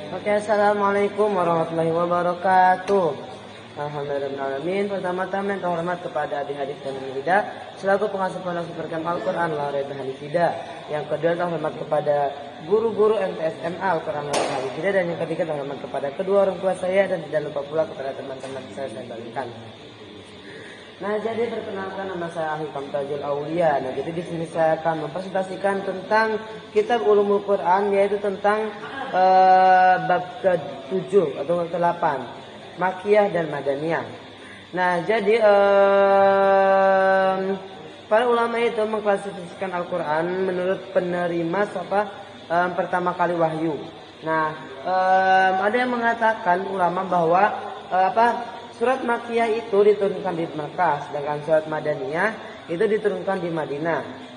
Oke, assalamualaikum warahmatullahi wabarakatuh. Alhamdulillahirrahmanirrahim. Pertama-tama yang terhormat kepada adik-adik dan Hida selaku pengasuh pondok Supercamp Al-Quran Al-Reda Hanifida. Yang kedua terhormat kepada guru-guru MTSMA Al-Quran Al-Reda Hanifida. Dan yang ketiga terhormat kepada kedua orang tua saya dan tidak lupa pula kepada teman-teman saya balikan. Nah, jadi perkenalkan, nama saya Ahikam Tajul Aulia. Nah, jadi di sini saya akan mempresentasikan tentang kitab Ulumul Quran, yaitu tentang bab ke-7 atau ke-8, Makkiyah dan Madaniyah. Nah, jadi para ulama itu mengklasifikasikan Al-Quran menurut penerima pertama kali wahyu. Nah, ada yang mengatakan ulama bahwa surat Makkiyah itu diturunkan di Makkah, sedangkan surat Madaniyah itu diturunkan di Madinah.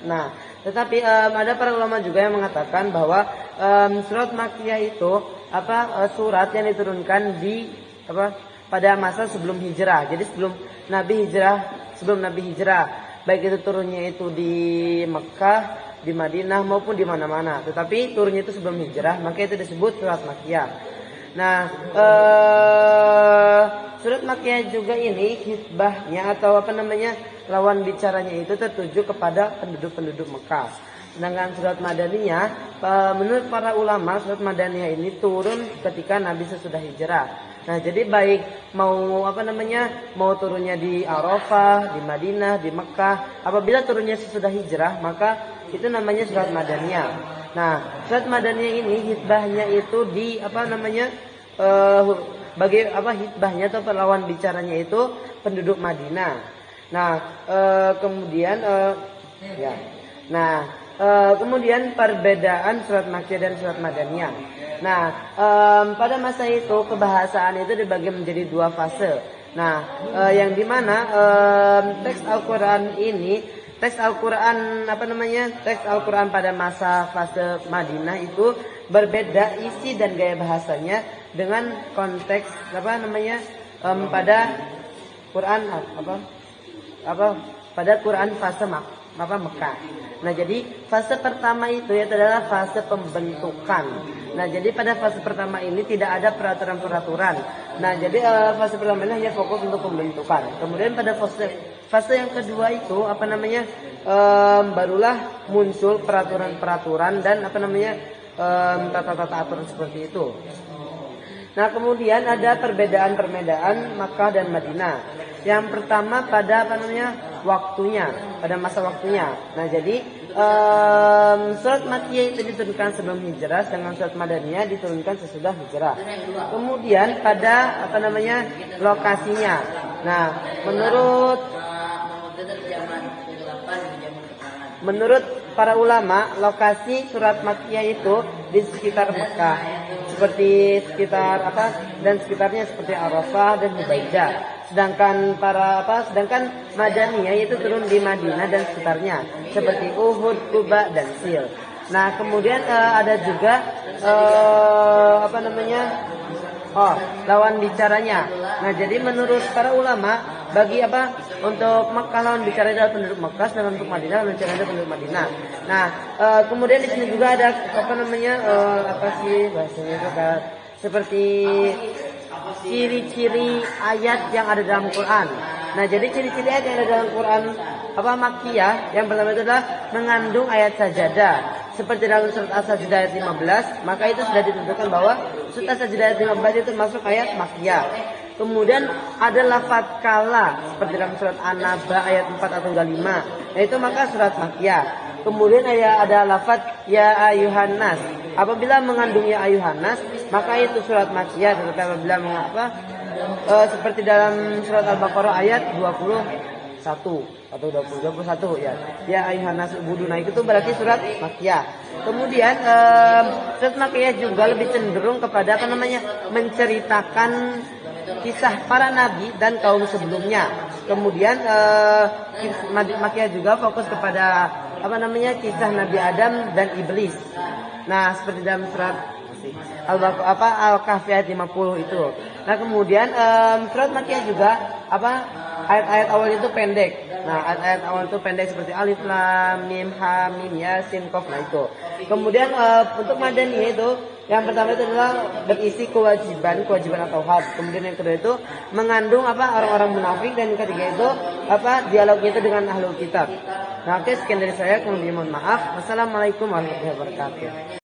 Nah, tetapi ada para ulama juga yang mengatakan bahwa surat Makkiyah itu surat yang diturunkan pada masa sebelum hijrah. Jadi sebelum Nabi hijrah, baik itu turunnya itu di Mekah, di Madinah maupun di mana-mana. Tetapi turunnya itu sebelum hijrah, maka itu disebut surat Makkiyah. Nah, surat Makkiyah juga ini hitbahnya atau lawan bicaranya itu tertuju kepada penduduk-penduduk Mekah. Sedangkan surat Madaniyah, menurut para ulama, surat Madaniyah ini turun ketika Nabi sesudah hijrah. Nah, jadi baik mau turunnya di Arafah, di Madinah, di Mekah, apabila turunnya sesudah hijrah, maka itu namanya surat Madaniyah. Nah, surat Madaniyah ini hitbahnya itu di hitbahnya atau lawan bicaranya itu penduduk Madinah. Nah, kemudian perbedaan surat Makkiyah dan surat Madaniyah. Nah, pada masa itu kebahasaan itu dibagi menjadi dua fase. Nah, yang dimana teks Al-Quran pada masa fase Madinah itu berbeda isi dan gaya bahasanya dengan konteks pada Quran pada Quran fase Mekah. Nah, jadi fase pertama itu adalah fase pembentukan. Nah, jadi pada fase pertama ini tidak ada peraturan-peraturan. Nah, jadi fase pertama ini hanya fokus untuk pembentukan. Kemudian pada fase yang kedua itu barulah muncul peraturan-peraturan dan tata-tata aturan seperti itu. Nah, kemudian ada perbedaan Makkah dan Madinah. Yang pertama pada pada masa waktunya. Nah, jadi surat Makkiyah itu diturunkan sebelum hijrah, sedangkan surat Madaniyah diturunkan sesudah hijrah. Kemudian pada lokasinya. Nah, menurut para ulama, lokasi surat Makkiyah itu di sekitar Mekah, seperti sekitarnya seperti Arafah dan Hudaydah. Sedangkan Madaniyah itu turun di Madinah dan sekitarnya, seperti Uhud, Quba dan Sil. Nah, kemudian ada juga lawan bicaranya. Nah, jadi menurut para ulama, bagi untuk Mekah lawan bicara adalah penduduk Mekah, dan untuk Madinah lawan bicara adalah penduduk Madinah. Nah, kemudian di sini juga ada seperti ciri-ciri ayat yang ada dalam Quran. Nah, jadi ciri-ciri ayat yang ada dalam Quran Makkiyah, yang pertama itu adalah mengandung ayat sajadah. Seperti dalam surat As-Sajdah ayat 15, maka itu sudah ditentukan bahwa surat As-Sajdah ayat 15 itu masuk ayat Makkiyah. Kemudian ada lafaz kala seperti dalam surat An-Naba ayat 4 atau 5. Itu maka surat Makkiyah. Kemudian ada lafaz ya ayuhan nas. Apabila mengandung ya ayuhan nas, maka itu surat Makkiyah. Tetapi apabila seperti dalam surat Al-Baqarah ayat 21 atau 21 ya. Ya ayuhan nas ubuduna, itu berarti surat Makkiyah. Kemudian surat Makkiyah juga lebih cenderung kepada menceritakan kisah para nabi dan kaum sebelumnya. Kemudian Makkiyah juga fokus kepada kisah Nabi Adam dan iblis. Nah, seperti dalam surat Al-Kahfi ayat 50 itu. Nah, kemudian surat Makkiyah juga ayat-ayat awal itu pendek. Nah, ayat-ayat awal itu pendek seperti Alif Lam Mim Ha Mim Yasin Qaf, nah itu. Kemudian untuk Madaniyah itu Yang pertama itu adalah berisi kewajiban atau hak. Kemudian yang kedua itu mengandung orang-orang munafik, dan yang ketiga itu dialognya itu dengan ahlul kitab. Nah, oke, sekian dari saya, kurang lebih mohon maaf. Wassalamualaikum warahmatullahi wabarakatuh.